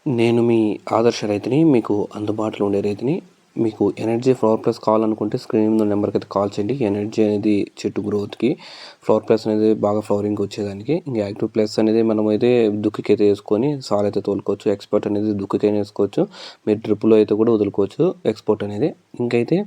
నేను మీ ఆదర్శ రైతుని, మీకు అందుబాటులో ఉండే రైతుని. మీకు ఎనర్జీ ఫ్లవర్ ప్లస్ కావాలనుకుంటే స్క్రీన్ మీద నెంబర్కి అయితే కాల్ చేయండి. ఎనర్జీ అనేది చెట్టు గ్రోత్కి, ఫ్లవర్ ప్లస్ అనేది బాగా ఫ్లవరింగ్ వచ్చేదానికి. ఇంకా యాక్టివ్ ప్లస్ అనేది మనం అయితే దుక్కికి అయితే వేసుకొని సాల్ అయితే తోలుకోవచ్చు. ఎక్స్పర్ట్ అనేది దుక్కికైనా వేసుకోవచ్చు, మీరు డ్రిప్లో అయితే కూడా వదులుకోవచ్చు ఎక్స్పోర్ట్ అనేది. ఇంకైతే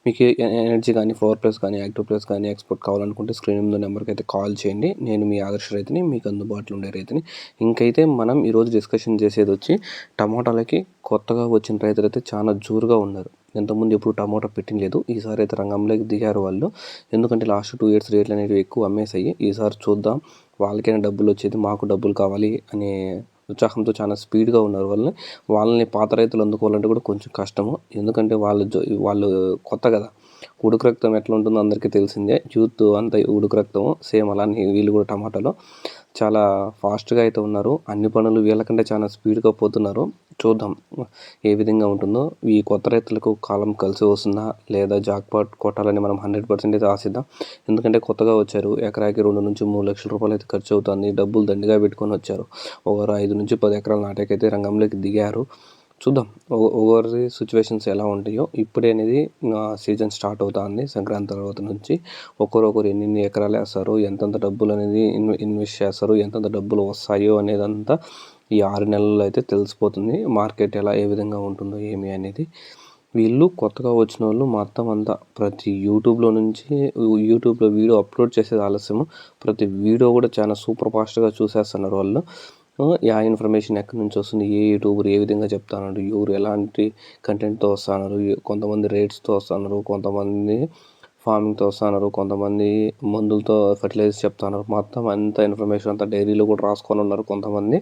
మీకు ఎనర్జీ కానీ, ఫ్లవర్ ప్లస్ కానీ, యాక్టివ్ ప్లస్ కానీ ఎక్స్పోర్ట్ కావాలనుకుంటే స్క్రీన్ మీద నెంబర్కి అయితే కాల్ చేయండి. నేను మీ ఆదర్శ రైతుని, మీకు అందుబాటులో ఉండే రైతుని. ఇంకైతే మనం ఈరోజు డిస్కషన్ చేసేది వచ్చి టమాటాలకి కొత్తగా వచ్చిన రైతులు అయితే చాలా జోరుగా ఉన్నారు. ఇంతకుముందు ఎప్పుడు టమాటా పెట్టినలేదు, ఈసారి అయితే రంగంలోకి దిగారు వాళ్ళు. ఎందుకంటే లాస్ట్ 2 years రేట్లు అనేవి ఎక్కువ అమ్మేసాయి. ఈసారి చూద్దాం, వాళ్ళకైనా డబ్బులు వచ్చేది, మాకు డబ్బులు కావాలి అనే ఉత్సాహంతో చాలా స్పీడ్గా ఉన్నారు. వాళ్ళని పాత రైతులు అందుకోవాలంటే కూడా కొంచెం కష్టము. ఎందుకంటే వాళ్ళు కొత్త కదా, ఉడుకు రక్తం ఎట్లా ఉంటుందో అందరికీ తెలిసిందే. యూత్ అంతా ఉడుకు రక్తము సేమ్ అలానే వీళ్ళు కూడా టమాటాలో చాలా ఫాస్ట్గా అయితే ఉన్నారు. అన్ని పనులు వీళ్ళకంటే చాలా స్పీడ్గా పోతున్నారు. చూద్దాం ఏ విధంగా ఉంటుందో. ఈ కొత్త రైతులకు కాలం కలిసి వస్తుందా లేదా జాక్పాట్ కొట్టాలని మనం 100% అయితే ఆశిద్దాం. ఎందుకంటే కొత్తగా వచ్చారు, ఎకరాకి 2 నుంచి 3 లక్షల రూపాయలు అయితే ఖర్చు అవుతుంది. డబ్బులు దండిగా పెట్టుకొని వచ్చారు. ఒకరు 5 నుంచి 10 ఎకరాల నాటకైతే రంగంలోకి దిగారు. చూద్దాం ఓవర్ సిచ్యువేషన్స్ ఎలా ఉంటాయో. ఇప్పుడే అనేది సీజన్ స్టార్ట్ అవుతుంది సంక్రాంతి తర్వాత నుంచి. ఒకరొకరు ఎన్ని ఎకరాలు వేస్తారు, ఎంతెంత డబ్బులు అనేది ఇన్వెస్ట్ చేస్తారు, ఎంతెంత డబ్బులు వస్తాయో అనేదంతా ఈ 6 నెలల్లో అయితే తెలిసిపోతుంది. మార్కెట్ ఎలా ఏ విధంగా ఉంటుందో ఏమి అనేది. వీళ్ళు కొత్తగా వచ్చిన వాళ్ళు మొత్తం అంతా ప్రతి యూట్యూబ్లో వీడియో అప్లోడ్ చేసేది ఆలస్యము. ప్రతి వీడియో కూడా చాలా సూపర్ ఫాస్ట్గా చూసేస్తున్నారు వాళ్ళు. ఆ ఇన్ఫర్మేషన్ ఎక్కడి నుంచి వస్తుంది, ఏ యూట్యూబర్ ఏ విధంగా చెప్తున్నారు, ఎవరు ఎలాంటి కంటెంట్తో వస్తున్నారు, కొంతమంది రేట్స్తో వస్తున్నారు, కొంతమంది ఫార్మింగ్తో వస్తున్నారు, కొంతమంది మందులతో ఫర్టిలైజర్స్ చెప్తున్నారు. మొత్తం అంత ఇన్ఫర్మేషన్ అంతా డైరీలో కూడా రాసుకొని ఉన్నారు. కొంతమంది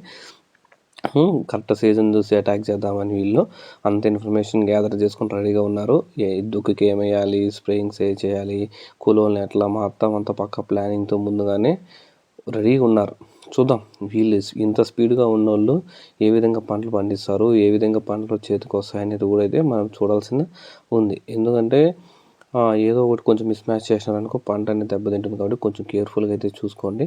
కరెక్ట్ సీజన్ చూసి అటాక్ చేద్దామని వీళ్ళు అంత ఇన్ఫర్మేషన్ గ్యాదర్ చేసుకొని రెడీగా ఉన్నారు. దుక్కికి ఏమేయాలి, స్ప్రేయింగ్స్ ఏ చేయాలి, కూలోళ్ళని ఎట్లా, మొత్తం అంతా పక్క ప్లానింగ్తో ముందుగానే రెడీగా ఉన్నారు. చూద్దాం వీళ్ళు ఇంత స్పీడ్గా ఉన్నోళ్ళు ఏ విధంగా పంటలు పండిస్తారు, ఏ విధంగా పంటలు చేతికి వస్తాయనేది కూడా అయితే మనం చూడాల్సింది ఉంది. ఎందుకంటే ఏదో ఒకటి కొంచెం మిస్ మ్యాచ్ చేసినారనుకో పంట అనేది దెబ్బతింటుంది. కాబట్టి కొంచెం కేర్ఫుల్గా అయితే చూసుకోండి.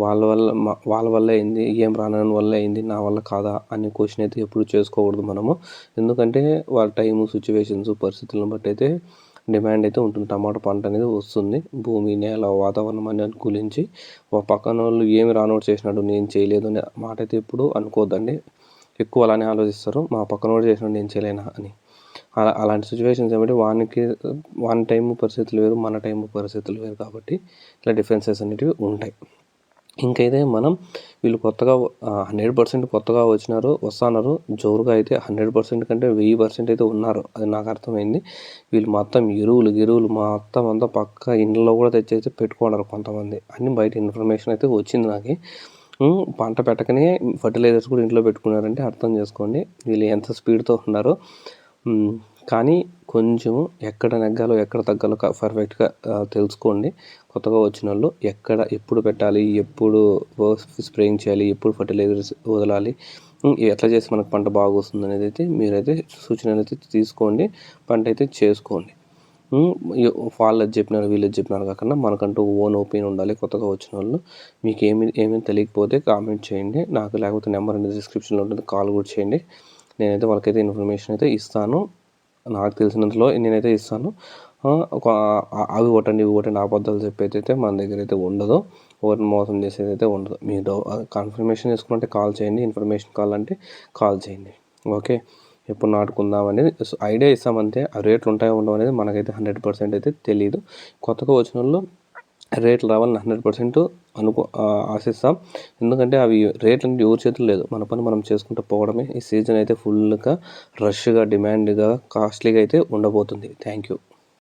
వాళ్ళ వల్ల అయింది, ఏం రానని వల్ల అయింది, నా వల్ల కాదా అనే క్వశ్చన్ అయితే ఎప్పుడు చేసుకోకూడదు మనము. ఎందుకంటే వాళ్ళ టైము, సిచ్యువేషన్స్, పరిస్థితులను బట్టి అయితే డిమాండ్ అయితే ఉంటుంది. టమాటా పంట అనేది వస్తుంది. భూమి, నేల, వాతావరణం అని అనుకూలించి పక్కన వాళ్ళు ఏమి రానోడు చేసినాడు నేను చేయలేదు అనే మాట అయితే ఎప్పుడు అనుకోవద్దండి. ఎక్కువ అలానే ఆలోచిస్తారు, మా పక్కనోడు చేసినాడు నేను చేయలేనా అని. అలాంటి సిచ్యువేషన్స్ ఏమంటే వాని టైము పరిస్థితులు వేరు, మన టైము పరిస్థితులు వేరు. కాబట్టి ఇట్లా డిఫరెన్సెస్ అనేటివి ఉంటాయి. ఇంకైతే మనం వీళ్ళు కొత్తగా 100% కొత్తగా వస్తున్నారు. జోరుగా అయితే 100% కంటే 1000% అయితే ఉన్నారు. అది నాకు అర్థమైంది. వీళ్ళు మొత్తం ఎరువులు మొత్తం అంతా పక్క ఇండ్లలో కూడా తెచ్చేసి పెట్టుకున్నారు కొంతమంది. అన్ని బయట ఇన్ఫర్మేషన్ అయితే వచ్చింది నాకు. పంట పెట్టకనే ఫర్టిలైజర్స్ కూడా ఇంట్లో పెట్టుకున్నారంటే అర్థం చేసుకోండి వీళ్ళు ఎంత స్పీడ్తో ఉన్నారో. కానీ కొంచెము ఎక్కడ నెగ్గాలో ఎక్కడ తగ్గాలో పర్ఫెక్ట్గా తెలుసుకోండి. కొత్తగా వచ్చిన వాళ్ళు ఎప్పుడు పెట్టాలి, ఎప్పుడు స్ప్రేయింగ్ చేయాలి, ఎప్పుడు ఫర్టిలైజర్స్ వదలాలి, ఎట్లా చేసి మనకు పంట బాగా వస్తుంది అనేది అయితే మీరైతే సూచనలు అయితే తీసుకోండి. పంట అయితే చేసుకోండి. వాళ్ళు చెప్పినారు వీళ్ళు చెప్పినారు కాకుండా మనకంటూ ఓన్ ఒపీనియన్ ఉండాలి. కొత్తగా వచ్చిన వాళ్ళు మీకు ఏమీ తెలియకపోతే కామెంట్ చేయండి నాకు, లేకపోతే నెంబర్ అనేది డిస్క్రిప్షన్లో ఉంటుంది, కాల్ కూడా చేయండి. నేనైతే వాళ్ళకైతే ఇన్ఫర్మేషన్ అయితే ఇస్తాను. నాకు తెలిసినంతలో నేనైతే ఇస్తాను. అవి కొట్టండి అబద్ధాలు చెప్పేది అయితే మన దగ్గర అయితే ఉండదు. ఎవరిని మోసం చేసేది అయితే ఉండదు. మీరు కన్ఫర్మేషన్ చేసుకుంటే కాల్ చేయండి, ఇన్ఫర్మేషన్ కావాలంటే కాల్ చేయండి. ఓకే, ఎప్పుడు నాటుకుందాం అనేది ఐడియా ఇస్తామంతే. ఆ రేట్లు ఉంటాయో ఉండవు అనేది మనకైతే 100% అయితే తెలియదు. కొత్తగా వచ్చిన వాళ్ళు రేట్లు రావాలని 100% ఆశిస్తాం. ఎందుకంటే అవి రేట్లు అంటే ఎవరి చేతులు లేదు, మన పని మనం చేసుకుంటూ పోవడమే. ఈ సీజన్ అయితే ఫుల్గా రష్గా, డిమాండ్గా, కాస్ట్లీగా అయితే ఉండబోతుంది. Thank you.